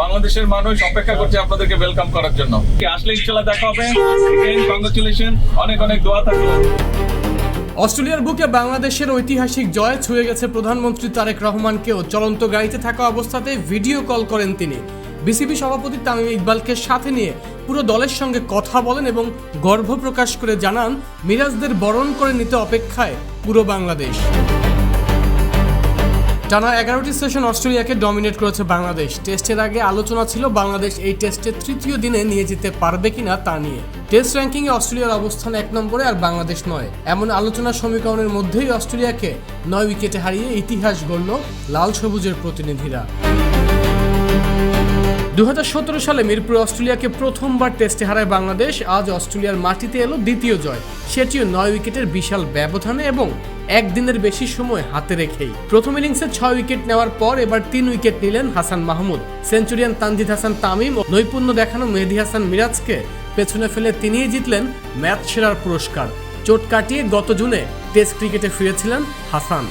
বাংলাদেশের মানুষ অপেক্ষা করছে আপনাদেরকে ওয়েলকাম করার জন্য। আসলে ইনশাআল্লাহ দেখা হবে। কংগ্রাচুলেশন, অনেক অনেক দোয়া থাকলো। অস্ট্রেলিয়ার বুকে বাংলাদেশের ঐতিহাসিক জয় ছুঁয়ে গেছে প্রধানমন্ত্রী তারেক রহমানকেও। চলন্ত গাড়িতে থাকা অবস্থাতে ভিডিও কল করেন তিনি। বিসিবি সভাপতি তামিম ইকবালকে সাথে নিয়ে পুরো দলের সঙ্গে কথা বলেন এবং গর্ব প্রকাশ করে জানান, মিরাজদের বরণ করে নিতে অপেক্ষায় পুরো বাংলাদেশ। টানা 11টি সেশন অস্ট্রেলিয়াকে ডমিনেট করেছে বাংলাদেশ। টেস্টের আগে আলোচনা ছিল বাংলাদেশ এই টেস্টের তৃতীয় দিনে নিয়ে যেতে পারবে কিনা তা নিয়ে। টেস্ট র্যাঙ্কিংয়ে অস্ট্রেলিয়ার অবস্থান 1 নম্বরে আর বাংলাদেশ 9। এমন আলোচনা সমীকরণের মধ্যেই অস্ট্রেলিয়াকে 9 উইকেটে হারিয়ে ইতিহাস গড়ল লাল সবুজের প্রতিনিধিরা। 2017 সালে মিরপুরে অস্ট্রেলিয়াকে প্রথমবার টেস্টে হারায় বাংলাদেশ। আজ অস্ট্রেলিয়ার মাটিতে এলো দ্বিতীয় জয়, সেটিও 9 উইকেটের বিশাল ব্যবধানে এবং একদিনের বেশি সময় হাতে রেখেই। প্রথম ইনিংসে 6 উইকেট নেওয়ার পর এবার 3 উইকেট নিলেন হাসান মাহমুদ। সেঞ্চুরিয়ান তানজিদ হাসান তামিম ও নৈপুণ্য দেখানো মেহেদী হাসান মিরাজকে পেছনে ফেলে তিনিই জিতলেন ম্যাচ সেরার পুরস্কার। চোট কাটিয়ে গত জুনে টেস্ট ক্রিকেটে ফিরেছিলেন হাসান।